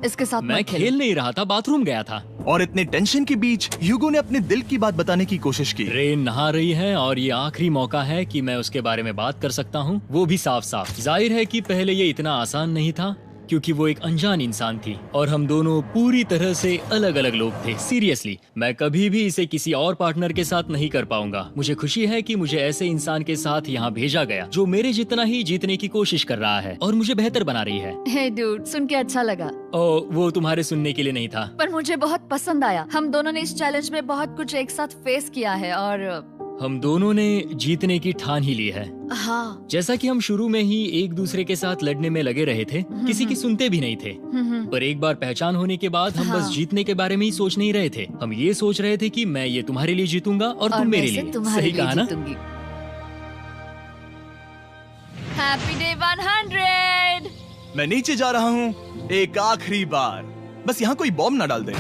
[SPEAKER 3] इसके साथ
[SPEAKER 2] मैं
[SPEAKER 3] मत खेलो।
[SPEAKER 2] खेल नहीं रहा था, बाथरूम गया था।
[SPEAKER 1] और इतने टेंशन के बीच ह्यूगो ने अपने दिल की बात बताने की कोशिश की।
[SPEAKER 2] रेन नहा रही है और ये आखिरी मौका है कि मैं उसके बारे में बात कर सकता हूँ, वो भी साफ साफ। जाहिर है कि पहले ये इतना आसान नहीं था क्योंकि वो एक अनजान इंसान थी और हम दोनों पूरी तरह से अलग अलग लोग थे। सीरियसली, मैं कभी भी इसे किसी और पार्टनर के साथ नहीं कर पाऊंगा। मुझे खुशी है कि मुझे ऐसे इंसान के साथ यहाँ भेजा गया जो मेरे जितना ही जीतने की कोशिश कर रहा है और मुझे बेहतर बना रही है।
[SPEAKER 3] हे डूड, सुन के अच्छा लगा।
[SPEAKER 2] ओ, वो तुम्हारे सुनने के लिए नहीं था।
[SPEAKER 3] पर मुझे बहुत पसंद आया। हम दोनों ने इस चैलेंज में बहुत कुछ एक साथ फेस किया है और
[SPEAKER 2] हम दोनों ने जीतने की ठान ही ली है।
[SPEAKER 3] हाँ।
[SPEAKER 2] जैसा कि हम शुरू में ही एक दूसरे के साथ लड़ने में लगे रहे थे, किसी की सुनते भी नहीं थे। पर एक बार पहचान होने के बाद हम बस
[SPEAKER 3] हाँ।
[SPEAKER 2] जीतने के बारे में ही सोच नहीं रहे थे। हम ये सोच रहे थे कि मैं ये तुम्हारे लिए जीतूंगा और तुम मेरे लिए। सही कहा ना?
[SPEAKER 3] Happy day 100।
[SPEAKER 1] मैं नीचे जा रहा हूँ एक आखिरी बार, बस यहाँ कोई बॉम्ब ना डाल दे।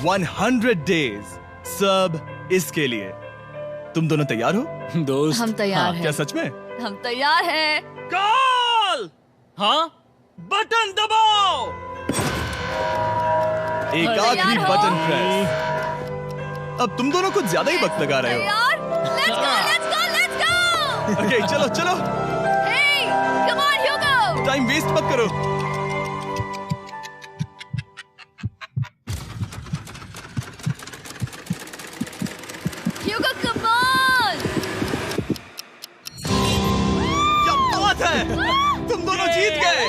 [SPEAKER 1] 100 डेज, सब इसके लिए। तुम दोनों तैयार हो?
[SPEAKER 2] दोस्त,
[SPEAKER 3] हम तैयार
[SPEAKER 2] हाँ,
[SPEAKER 3] हैं।
[SPEAKER 1] क्या सच में?
[SPEAKER 3] हम तैयार हैं।
[SPEAKER 1] कॉल!
[SPEAKER 2] हाँ?
[SPEAKER 1] बटन दबाओ। एक
[SPEAKER 2] अरे
[SPEAKER 1] आखिरी
[SPEAKER 3] यार हो।
[SPEAKER 1] Button press. अब तुम दोनों कुछ ज्यादा ही वक्त लगा रहे हो।
[SPEAKER 3] तैयार? Let's go, let's go, let's go!
[SPEAKER 1] Okay, चलो चलो,
[SPEAKER 3] Hey, come on, Hugo!
[SPEAKER 1] Time waste मत करो।
[SPEAKER 3] Hugo, come on!
[SPEAKER 1] क्या बात है, तुम दोनों जीत गए।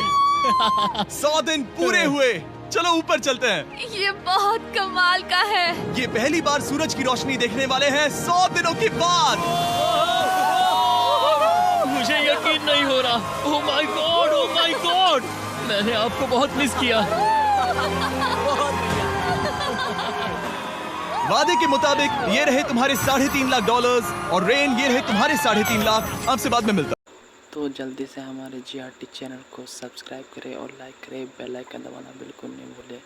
[SPEAKER 1] 100 दिन पूरे हुए। चलो ऊपर चलते हैं।
[SPEAKER 3] ये बहुत कमाल का है।
[SPEAKER 1] ये पहली बार सूरज की रोशनी देखने वाले हैं 100 दिनों के बाद।
[SPEAKER 2] मुझे यकीन नहीं हो रहा। ओह my God, oh my God, मैंने आपको बहुत मिस किया।
[SPEAKER 1] वादे के मुताबिक ये रहे तुम्हारे $3.5 लाख और रेन ये रहे तुम्हारे 3.5 लाख। आपसे बाद में मिलता।
[SPEAKER 4] तो जल्दी से हमारे GRT चैनल को सब्सक्राइब करें और लाइक करें, बेल आइकन दबाना बिल्कुल नहीं भूलें।